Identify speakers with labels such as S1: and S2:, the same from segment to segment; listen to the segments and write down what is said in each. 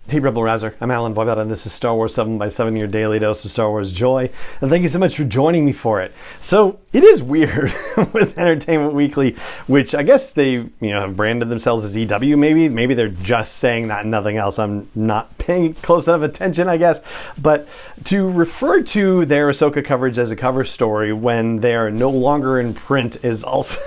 S1: Hey Rebel Rouser, I'm Alan Boyvett, and this is Star Wars 7 by 7, your daily dose of Star Wars joy, and thank you so much for joining me for it. So, it is weird with Entertainment Weekly, which I guess they, have branded themselves as EW maybe they're just saying that and nothing else. I'm not paying close enough attention, I guess, but to refer to their Ahsoka coverage as a cover story when they are no longer in print is also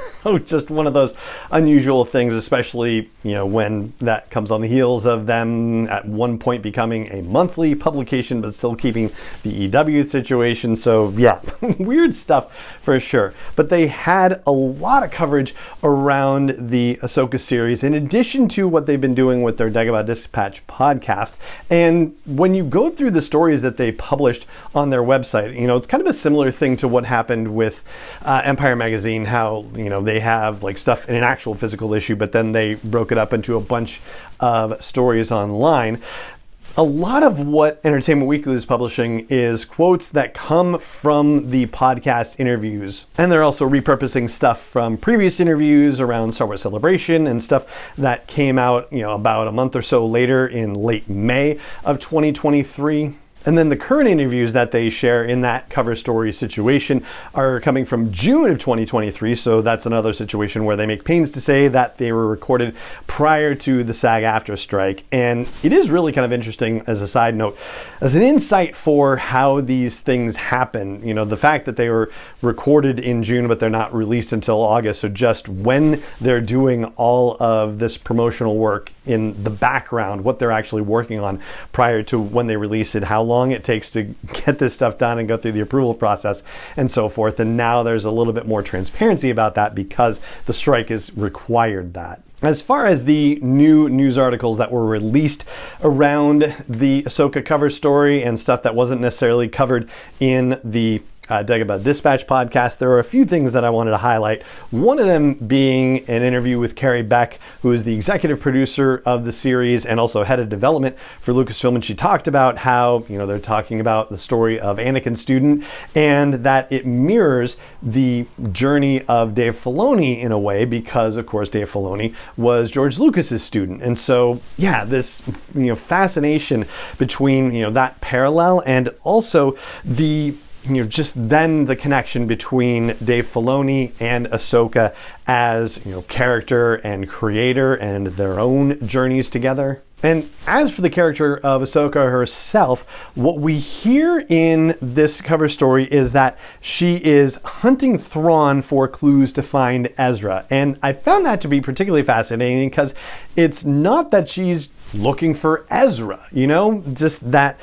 S1: just one of those unusual things, especially, when that comes on the heels of them at one point becoming a monthly publication, but still keeping the EW situation. So yeah, weird stuff for sure. But they had a lot of coverage around the Ahsoka series, in addition to what they've been doing with their Dagobah Dispatch podcast. And when you go through the stories that they published on their website, it's kind of a similar thing to what happened with Empire Magazine, how, they have like stuff in an actual physical issue, but then they broke it up into a bunch of stories online. A lot of what Entertainment Weekly is publishing is quotes that come from the podcast interviews. And they're also repurposing stuff from previous interviews around Star Wars Celebration and stuff that came out, about a month or so later in late May of 2023. And then the current interviews that they share in that cover story situation are coming from June of 2023. So that's another situation where they make pains to say that they were recorded prior to the SAG-AFTRA strike. And it is really kind of interesting, as a side note, as an insight for how these things happen. The fact that they were recorded in June, but they're not released until August. So just when they're doing all of this promotional work in the background, what they're actually working on prior to when they release it, how long it takes to get this stuff done and go through the approval process and so forth. And now there's a little bit more transparency about that because the strike has required that. As far as the new news articles that were released around the Ahsoka cover story and stuff that wasn't necessarily covered in the Dagobah Dispatch podcast, there are a few things that I wanted to highlight. One of them being an interview with Carrie Beck, who is the executive producer of the series and also head of development for Lucasfilm. And she talked about how, they're talking about the story of Anakin's student and that it mirrors the journey of Dave Filoni in a way, because of course Dave Filoni was George Lucas's student. And so, yeah, this, fascination between, that parallel and also the just then the connection between Dave Filoni and Ahsoka as, character and creator and their own journeys together. And as for the character of Ahsoka herself, what we hear in this cover story is that she is hunting Thrawn for clues to find Ezra. And I found that to be particularly fascinating because it's not that she's looking for Ezra, just that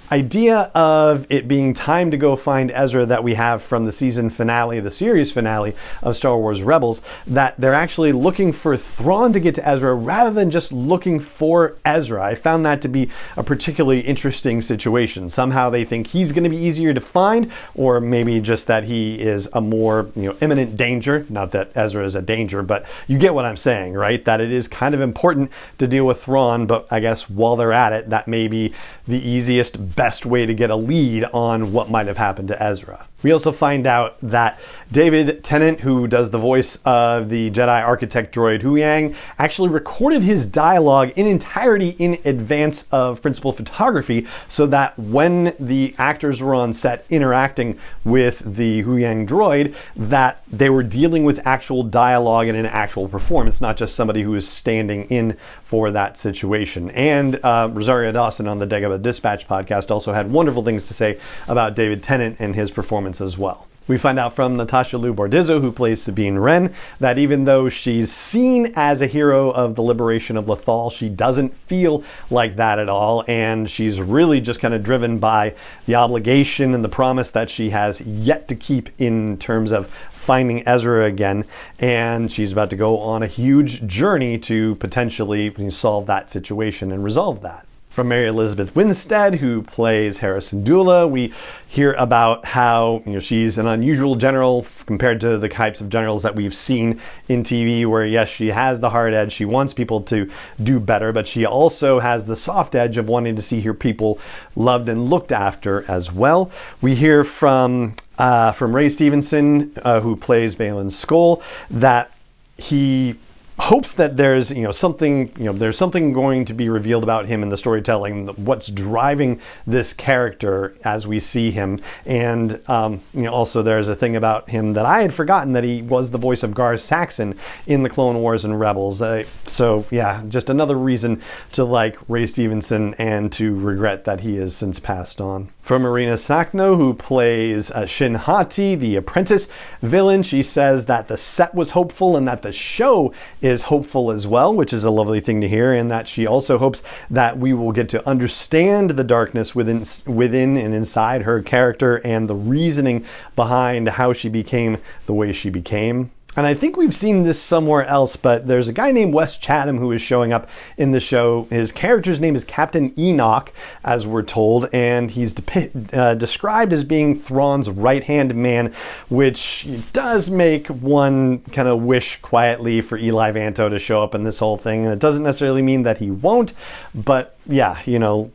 S1: idea of it being time to go find Ezra that we have from the season finale, the series finale of Star Wars Rebels, that they're actually looking for Thrawn to get to Ezra rather than just looking for Ezra. I found that to be a particularly interesting situation. Somehow they think he's going to be easier to find, or maybe just that he is a more, imminent danger. Not that Ezra is a danger, but you get what I'm saying, right? That it is kind of important to deal with Thrawn, but I guess while they're at it, that may be the easiest, best way to get a lead on what might have happened to Ezra. We also find out that David Tennant, who does the voice of the Jedi architect droid Huyang, actually recorded his dialogue in entirety in advance of principal photography, so that when the actors were on set interacting with the Huyang droid, that they were dealing with actual dialogue and an actual performance, not just somebody who is standing in for that situation. And Rosario Dawson on the Dagobah Dispatch podcast also had wonderful things to say about David Tennant and his performance as well. We find out from Natasha Liu Bordizzo, who plays Sabine Wren, that even though she's seen as a hero of the liberation of Lothal, she doesn't feel like that at all, and she's really just kind of driven by the obligation and the promise that she has yet to keep in terms of finding Ezra again, and she's about to go on a huge journey to potentially solve that situation and resolve that. From Mary Elizabeth Winstead, who plays Hera Syndulla, we hear about how she's an unusual general compared to the types of generals that we've seen in TV, where yes, she has the hard edge, she wants people to do better, but she also has the soft edge of wanting to see her people loved and looked after as well. We hear from Ray Stevenson, who plays Baylan Skoll, that he hopes that there's something there's something going to be revealed about him in the storytelling, what's driving this character as we see him. And also there's a thing about him that I had forgotten, that he was the voice of Gar Saxon in the Clone Wars and Rebels. So yeah, just another reason to like Ray Stevenson and to regret that he has since passed on. From Marina Sakno, who plays Shin Hati, the apprentice villain, she says that the set was hopeful and that the show is hopeful as well, which is a lovely thing to hear, and that she also hopes that we will get to understand the darkness within and inside her character and the reasoning behind how she became the way she became. And I think we've seen this somewhere else, but there's a guy named Wes Chatham who is showing up in the show. His character's name is Captain Enoch, as we're told, and he's described as being Thrawn's right-hand man, which does make one kind of wish quietly for Eli Vanto to show up in this whole thing. And it doesn't necessarily mean that he won't, but yeah,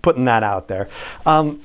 S1: putting that out there.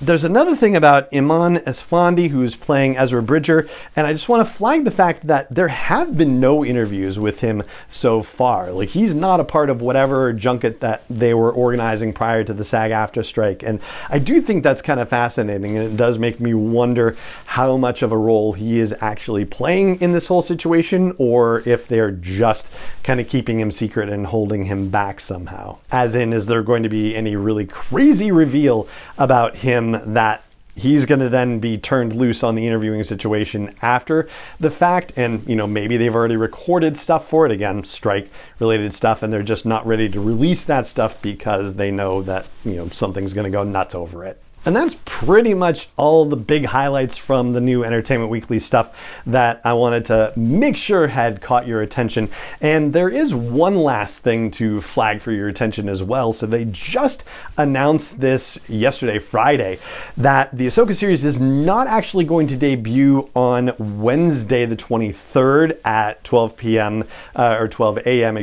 S1: There's another thing about Iman Esfandi, who's playing Ezra Bridger, and I just want to flag the fact that there have been no interviews with him so far. Like, he's not a part of whatever junket that they were organizing prior to the SAG-AFTRA strike, and I do think that's kind of fascinating, and it does make me wonder how much of a role he is actually playing in this whole situation, or if they're just kind of keeping him secret and holding him back somehow. As in, is there going to be any really crazy reveal about him that he's going to then be turned loose on the interviewing situation after the fact? And maybe they've already recorded stuff for it, again, strike related stuff, and they're just not ready to release that stuff because they know that something's going to go nuts over it. And that's pretty much all the big highlights from the new Entertainment Weekly stuff that I wanted to make sure had caught your attention. And there is one last thing to flag for your attention as well. So they just announced this yesterday, Friday, that the Ahsoka series is not actually going to debut on Wednesday the 23rd at 12 p.m. Or 12 a.m.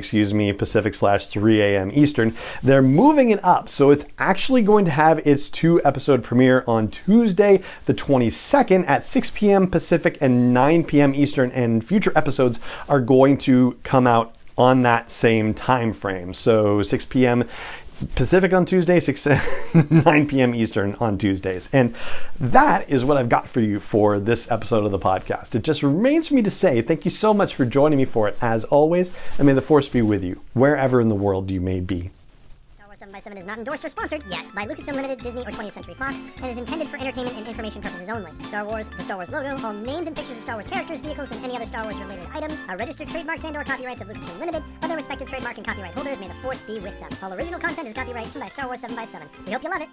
S1: Pacific / 3 a.m. Eastern. They're moving it up. So it's actually going to have its 2-episode premiere on Tuesday the 22nd at 6 p.m. Pacific and 9 p.m. Eastern, and future episodes are going to come out on that same time frame. So 6 p.m. Pacific on Tuesday, 9 p.m. Eastern on Tuesdays. And that is what I've got for you for this episode of the podcast. It just remains for me to say thank you so much for joining me for it, as always, and may the Force be with you, wherever in the world you may be.
S2: 7x7 is not endorsed or sponsored yet by Lucasfilm Limited, Disney, or 20th Century Fox, and is intended for entertainment and information purposes only. Star Wars, the Star Wars logo, all names and pictures of Star Wars characters, vehicles, and any other Star Wars related items are registered trademarks and/or copyrights of Lucasfilm Limited, or their respective trademark and copyright holders. May the Force be with them. All original content is copyrighted by Star Wars 7x7. We hope you love it.